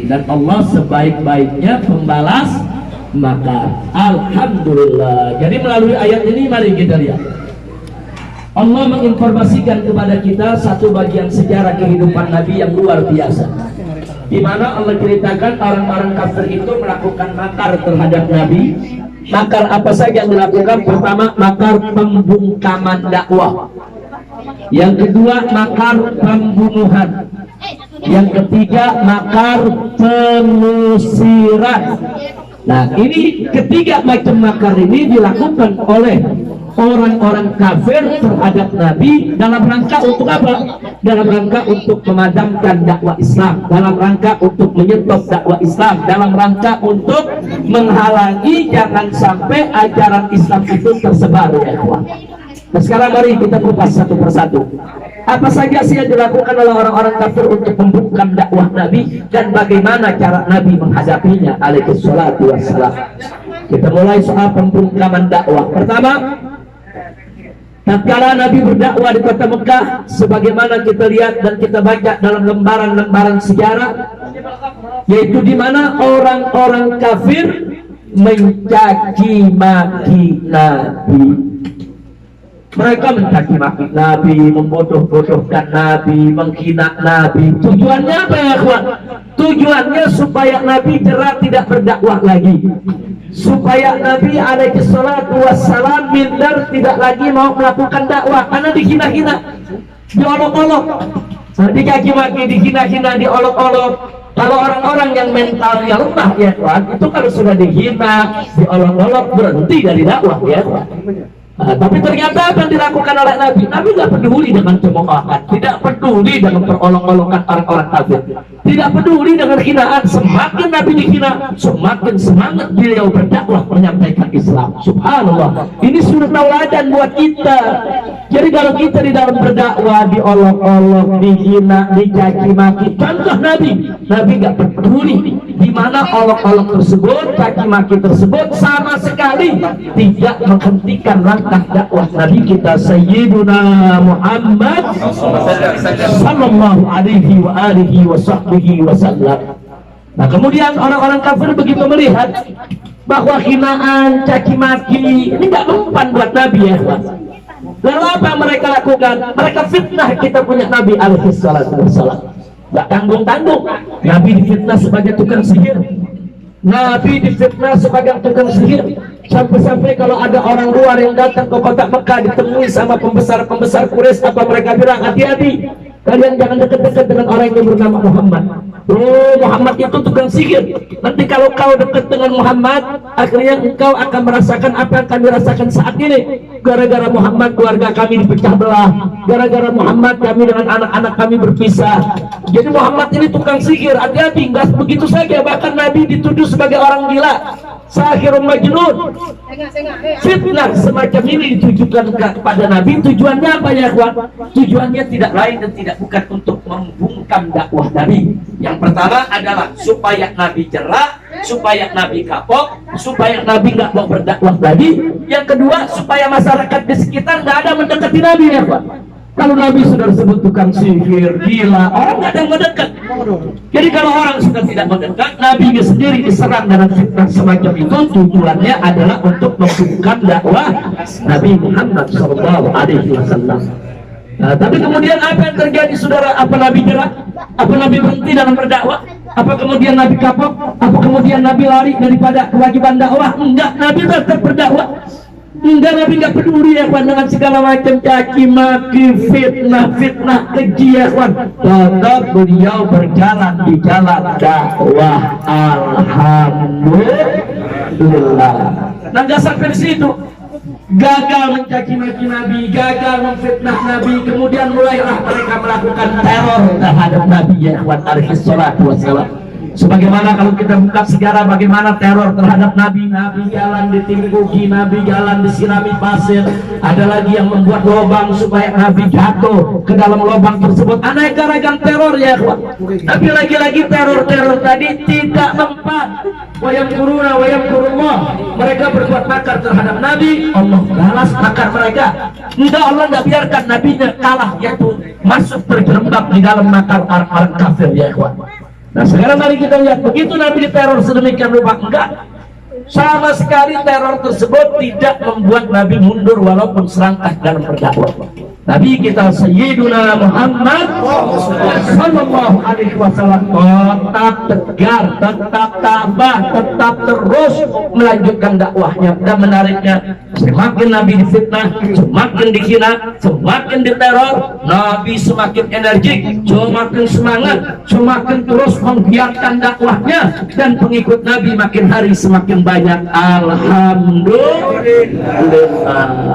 dan Allah sebaik-baiknya pembalas maka alhamdulillah. Jadi melalui ayat ini mari kita lihat Allah menginformasikan kepada kita satu bagian sejarah kehidupan Nabi yang luar biasa, di mana Allah ceritakan orang-orang kafir itu melakukan makar terhadap Nabi. Makar apa saja yang dilakukan? Pertama, makar pembungkaman dakwah. Yang kedua, makar pembunuhan. Yang ketiga, makar pengusiran. Nah, ini ketiga macam makar ini dilakukan oleh orang-orang kafir terhadap Nabi dalam rangka untuk apa? Dalam rangka untuk memadamkan dakwah Islam, dalam rangka untuk menyetop dakwah Islam, dalam rangka untuk menghalangi jangan sampai ajaran Islam itu tersebar ya kawan. Nah, sekarang mari kita kupas satu persatu. Apa saja sih yang dilakukan oleh orang-orang kafir untuk membungkam dakwah Nabi dan bagaimana cara Nabi menghadapinya alaihi salatu wassalam. Kita mulai soal pembungkaman dakwah. Pertama, tatkala Nabi berdakwah di kota Mekah, sebagaimana kita lihat dan kita baca dalam lembaran-lembaran sejarah, yaitu di mana orang-orang kafir mencaci maki Nabi. Mereka mencaci maki Nabi, membodoh-bodohkan Nabi, menghina Nabi. Tujuannya apa ya kawan? Tujuannya supaya Nabi jerah tidak berdakwah lagi, supaya Nabi alaihi salatu wassalam minder tidak lagi mau melakukan dakwah karena dihina-hina, diolok-olok, dicaci maki, dihina-hina, diolok-olok. Kalau orang-orang yang mentalnya lemah ya kawan, itu kalau sudah dihina, diolok-olok, berhenti dari dakwah ya kawan. Tapi ternyata apa yang dilakukan oleh Nabi? Nabi tidak peduli dengan cemoohan, tidak peduli dengan perolok-olokan orang-orang kafir, tidak peduli dengan hinaan. Semakin Nabi dihina, semakin semangat beliau berdakwah menyampaikan Islam. Subhanallah, ini suri tauladan buat kita. Jadi kalau kita di dalam berdakwah diolok-olok, dihina, dicaci maki, contoh Nabi nggak peduli di mana olok-olok tersebut, caci maki tersebut sama sekali tidak menghentikan langkah dakwah Nabi kita Sayyiduna Muhammad sallallahu alaihi wa alihi wa sahbihi wasallam. Nah, kemudian orang-orang kafir begitu melihat bahwa hinaan, caci maki ini nggak mempan buat Nabi ya. Lalu apa yang mereka lakukan? Mereka fitnah kita punya Nabi alaihi salatu wassalam. Nggak tanggung-tanggung. Nabi difitnah sebagai tukang sihir, Nabi difitnah sebagai tukang sihir. Sampai-sampai kalau ada orang luar yang datang ke kota Mekah ditemui sama pembesar-pembesar Quraisy, apa mereka bilang? Hati-hati, kalian jangan dekat-dekat dengan orang yang bernama Muhammad. Oh, Muhammad itu tukang sihir. Nanti kalau kau dekat dengan Muhammad, akhirnya engkau akan merasakan apa yang kami rasakan saat ini. Gara-gara Muhammad keluarga kami dipecah belah, gara-gara Muhammad kami dengan anak-anak kami berpisah. Jadi Muhammad ini tukang sihir. Hati-hati, nggak begitu saja, bahkan Nabi dituduh sebagai orang gila, sahirun majnun. Fitnah semacam ini ditujukan kepada Nabi. Tujuannya apa ya kawan? Tujuannya tidak lain dan tidak bukan untuk membungkam dakwah Nabi. Yang pertama adalah supaya Nabi jerah, supaya Nabi kapok, supaya Nabi nggak mau berdakwah lagi. Yang kedua, supaya masyarakat di sekitar nggak ada mendekati Nabi ya kawan. Kalau Nabi sudah disebut tukang sihir, gila, orang nggak ada yang mendekat. Jadi kalau orang sudah tidak mendekat, Nabi sendiri diserang dengan fitnah semacam itu. Tujuannya adalah untuk membungkam dakwah Nabi Muhammad SAW. Nah, tapi kemudian apa yang terjadi saudara? Apa Nabi jerah? Apa Nabi berhenti dalam berdakwah? Apa kemudian Nabi kapok? Apa kemudian Nabi lari daripada kewajiban dakwah? Enggak, Nabi tetap berdakwah. Enggak, Nabi nggak peduli ya kawan dengan segala macam caci maki, fitnah keji ya kawan. Tetap beliau berjalan di jalan dakwah. Alhamdulillah. Nah, nggak sampai di situ. Gagal mencaci maki Nabi, gagal memfitnah Nabi, kemudian mulailah mereka melakukan teror terhadap Nabi ya kawan alaihi salatu wassalam. Sebagaimana kalau kita buka sejarah bagaimana teror terhadap Nabi, Nabi jalan ditimbuki, Nabi jalan disirami pasir, ada lagi yang membuat lubang supaya Nabi jatuh ke dalam lubang tersebut. Aneka ragam teror ya kawan. Tapi lagi-lagi teror-teror tadi tidak mempan. Wayam kuruna, wayam kurumah. Mereka berbuat makar terhadap Nabi, Allah balas makar mereka. Enggak, Allah tidak biarkan Nabinya kalah, yaitu masuk terjerembab di dalam makar orang-orang kafir ya kawan. Nah sekarang mari kita lihat, begitu Nabi diteror sedemikian rupa, enggak, sama sekali teror tersebut tidak membuat Nabi mundur walaupun serangkah dalam berdakwah. Nabi kita Sayyiduna Muhammad sallallahu alaihi wasallam tetap tegar, tetap tabah, tetap terus melanjutkan dakwahnya. Dan menariknya, semakin Nabi difitnah, semakin dihina, semakin diteror, Nabi semakin energik, semakin semangat, semakin terus menggiatkan dakwahnya, dan pengikut Nabi makin hari semakin banyak. Alhamdulillah.